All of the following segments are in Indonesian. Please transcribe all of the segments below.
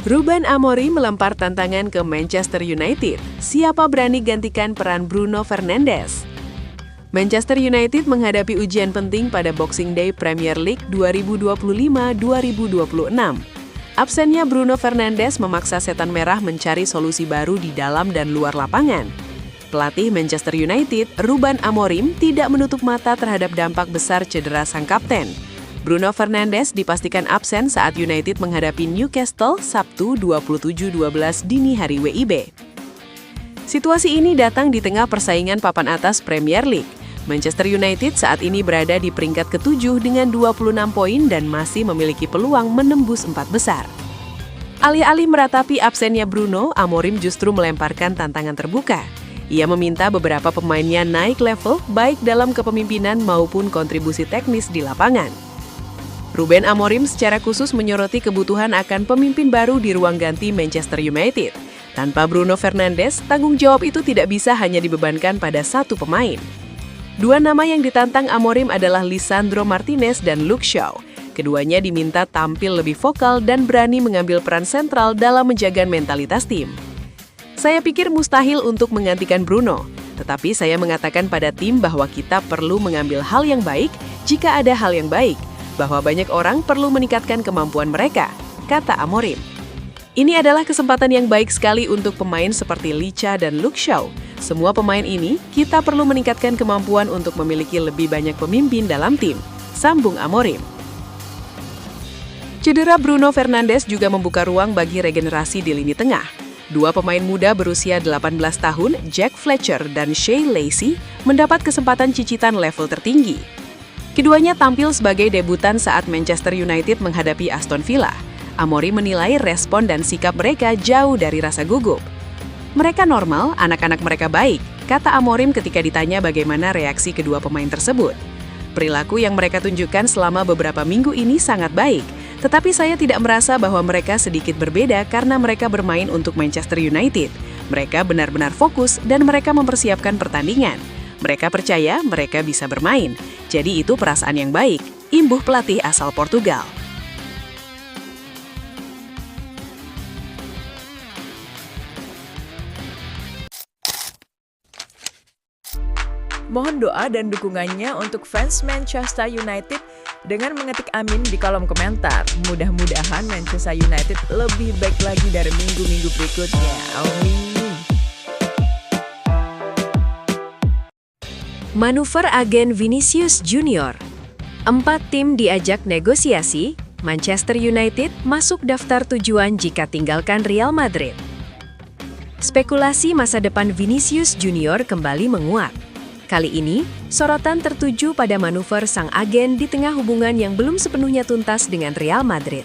Ruben Amorim melempar tantangan ke Manchester United. Siapa berani gantikan peran Bruno Fernandes? Manchester United menghadapi ujian penting pada Boxing Day Premier League 2025-2026. Absennya Bruno Fernandes memaksa setan merah mencari solusi baru di dalam dan luar lapangan. Pelatih Manchester United, Ruben Amorim, tidak menutup mata terhadap dampak besar cedera sang kapten. Bruno Fernandes dipastikan absen saat United menghadapi Newcastle Sabtu 27-12 dini hari WIB. Situasi ini datang di tengah persaingan papan atas Premier League. Manchester United saat ini berada di peringkat ke-7 dengan 26 poin dan masih memiliki peluang menembus 4 besar. Alih-alih meratapi absennya Bruno, Amorim justru melemparkan tantangan terbuka. Ia meminta beberapa pemainnya naik level baik dalam kepemimpinan maupun kontribusi teknis di lapangan. Ruben Amorim secara khusus menyoroti kebutuhan akan pemimpin baru di ruang ganti Manchester United. Tanpa Bruno Fernandes, tanggung jawab itu tidak bisa hanya dibebankan pada satu pemain. Dua nama yang ditantang Amorim adalah Lisandro Martinez dan Luke Shaw. Keduanya diminta tampil lebih vokal dan berani mengambil peran sentral dalam menjaga mentalitas tim. Saya pikir mustahil untuk menggantikan Bruno, tetapi saya mengatakan pada tim bahwa kita perlu mengambil hal yang baik jika ada hal yang baik, bahwa banyak orang perlu meningkatkan kemampuan mereka, kata Amorim. Ini adalah kesempatan yang baik sekali untuk pemain seperti Licha dan Luke Shaw. Semua pemain ini, kita perlu meningkatkan kemampuan untuk memiliki lebih banyak pemimpin dalam tim, sambung Amorim. Cedera Bruno Fernandes juga membuka ruang bagi regenerasi di lini tengah. Dua pemain muda berusia 18 tahun, Jack Fletcher dan Shea Lacey, mendapat kesempatan cicitan level tertinggi. Keduanya tampil sebagai debutan saat Manchester United menghadapi Aston Villa. Amorim menilai respon dan sikap mereka jauh dari rasa gugup. Mereka normal, anak-anak mereka baik, kata Amorim ketika ditanya bagaimana reaksi kedua pemain tersebut. Perilaku yang mereka tunjukkan selama beberapa minggu ini sangat baik, tetapi saya tidak merasa bahwa mereka sedikit berbeda karena mereka bermain untuk Manchester United. Mereka benar-benar fokus dan mereka mempersiapkan pertandingan. Mereka percaya mereka bisa bermain, jadi itu perasaan yang baik, imbuh pelatih asal Portugal. Mohon doa dan dukungannya untuk fans Manchester United dengan mengetik amin di kolom komentar. Mudah-mudahan Manchester United lebih baik lagi dari minggu-minggu berikutnya. Amin. Manuver agen Vinicius Junior. 4 tim diajak negosiasi, Manchester United masuk daftar tujuan jika tinggalkan Real Madrid. Spekulasi masa depan Vinicius Junior kembali menguat. Kali ini, sorotan tertuju pada manuver sang agen di tengah hubungan yang belum sepenuhnya tuntas dengan Real Madrid.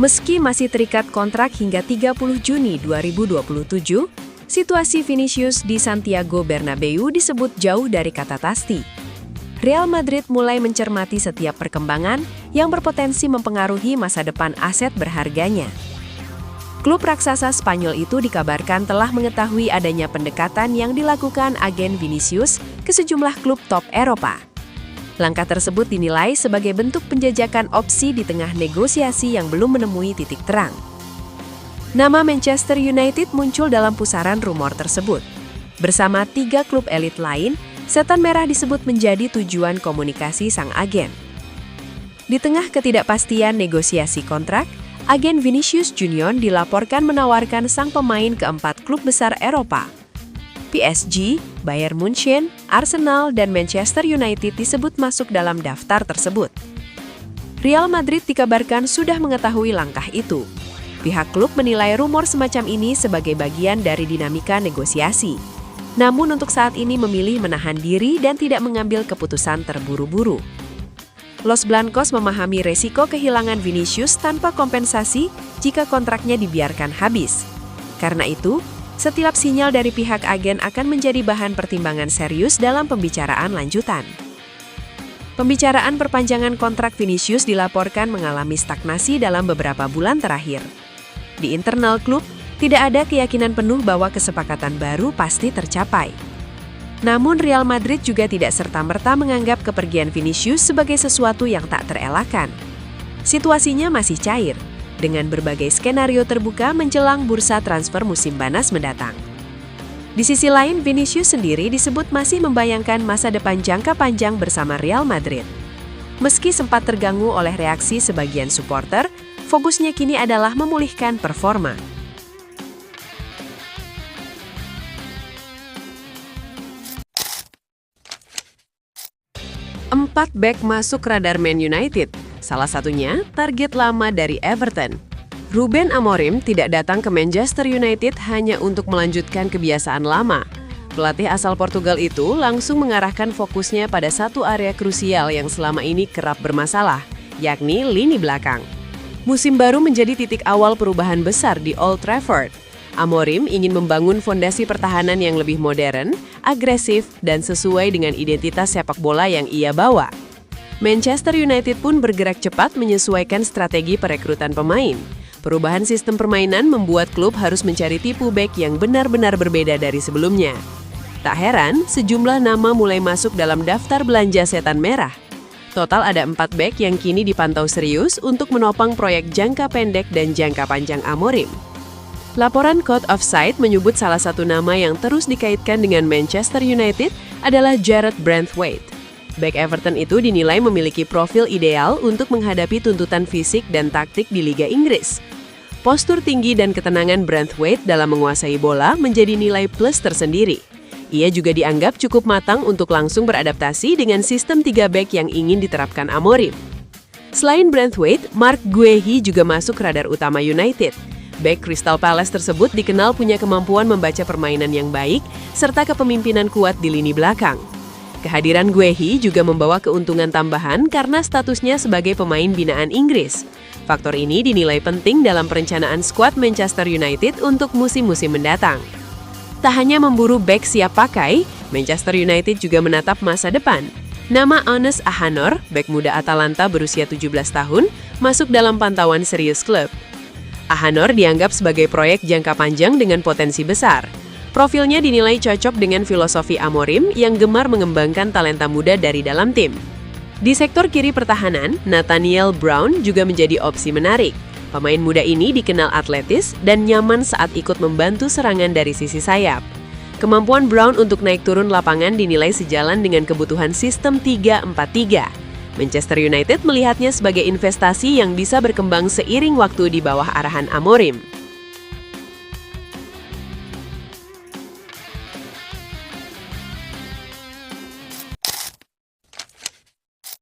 Meski masih terikat kontrak hingga 30 Juni 2027, situasi Vinicius di Santiago Bernabeu disebut jauh dari kata pasti. Real Madrid mulai mencermati setiap perkembangan yang berpotensi mempengaruhi masa depan aset berharganya. Klub raksasa Spanyol itu dikabarkan telah mengetahui adanya pendekatan yang dilakukan agen Vinicius ke sejumlah klub top Eropa. Langkah tersebut dinilai sebagai bentuk penjajakan opsi di tengah negosiasi yang belum menemui titik terang. Nama Manchester United muncul dalam pusaran rumor tersebut. Bersama 3 klub elit lain, setan merah disebut menjadi tujuan komunikasi sang agen. Di tengah ketidakpastian negosiasi kontrak, agen Vinicius Junior dilaporkan menawarkan sang pemain ke 4 klub besar Eropa. PSG, Bayern Munchen, Arsenal, dan Manchester United disebut masuk dalam daftar tersebut. Real Madrid dikabarkan sudah mengetahui langkah itu. Pihak klub menilai rumor semacam ini sebagai bagian dari dinamika negosiasi. Namun untuk saat ini memilih menahan diri dan tidak mengambil keputusan terburu-buru. Los Blancos memahami resiko kehilangan Vinicius tanpa kompensasi jika kontraknya dibiarkan habis. Karena itu, setiap sinyal dari pihak agen akan menjadi bahan pertimbangan serius dalam pembicaraan lanjutan. Pembicaraan perpanjangan kontrak Vinicius dilaporkan mengalami stagnasi dalam beberapa bulan terakhir. Di internal klub, tidak ada keyakinan penuh bahwa kesepakatan baru pasti tercapai. Namun Real Madrid juga tidak serta-merta menganggap kepergian Vinicius sebagai sesuatu yang tak terelakkan. Situasinya masih cair. dengan berbagai skenario terbuka menjelang bursa transfer musim panas mendatang. Di sisi lain, Vinicius sendiri disebut masih membayangkan masa depan jangka panjang bersama Real Madrid. Meski sempat terganggu oleh reaksi sebagian supporter, fokusnya kini adalah memulihkan performa. 4 bek masuk radar Man United, salah satunya target lama dari Everton. Ruben Amorim tidak datang ke Manchester United hanya untuk melanjutkan kebiasaan lama. Pelatih asal Portugal itu langsung mengarahkan fokusnya pada satu area krusial yang selama ini kerap bermasalah, yakni lini belakang. Musim baru menjadi titik awal perubahan besar di Old Trafford. Amorim ingin membangun fondasi pertahanan yang lebih modern, agresif, dan sesuai dengan identitas sepak bola yang ia bawa. Manchester United pun bergerak cepat menyesuaikan strategi perekrutan pemain. Perubahan sistem permainan membuat klub harus mencari tipe bek yang benar-benar berbeda dari sebelumnya. Tak heran, sejumlah nama mulai masuk dalam daftar belanja setan merah. Total ada 4 bek yang kini dipantau serius untuk menopang proyek jangka pendek dan jangka panjang Amorim. Laporan Code of Sight menyebut salah satu nama yang terus dikaitkan dengan Manchester United adalah Jarrad Branthwaite. Bek Everton itu dinilai memiliki profil ideal untuk menghadapi tuntutan fisik dan taktik di Liga Inggris. Postur tinggi dan ketenangan Branthwaite dalam menguasai bola menjadi nilai plus tersendiri. Ia juga dianggap cukup matang untuk langsung beradaptasi dengan sistem 3 bek yang ingin diterapkan Amorim. Selain Branthwaite, Marc Guehi juga masuk radar utama United. Bek Crystal Palace tersebut dikenal punya kemampuan membaca permainan yang baik serta kepemimpinan kuat di lini belakang. Kehadiran Guehi juga membawa keuntungan tambahan karena statusnya sebagai pemain binaan Inggris. Faktor ini dinilai penting dalam perencanaan skuad Manchester United untuk musim-musim mendatang. Tak hanya memburu bek siap pakai, Manchester United juga menatap masa depan. Nama Ones Ahanor, bek muda Atalanta berusia 17 tahun, masuk dalam pantauan serius klub. Ahanor dianggap sebagai proyek jangka panjang dengan potensi besar. Profilnya dinilai cocok dengan filosofi Amorim yang gemar mengembangkan talenta muda dari dalam tim. Di sektor kiri pertahanan, Nathaniel Brown juga menjadi opsi menarik. Pemain muda ini dikenal atletis dan nyaman saat ikut membantu serangan dari sisi sayap. Kemampuan Brown untuk naik turun lapangan dinilai sejalan dengan kebutuhan sistem 3-4-3. Manchester United melihatnya sebagai investasi yang bisa berkembang seiring waktu di bawah arahan Amorim.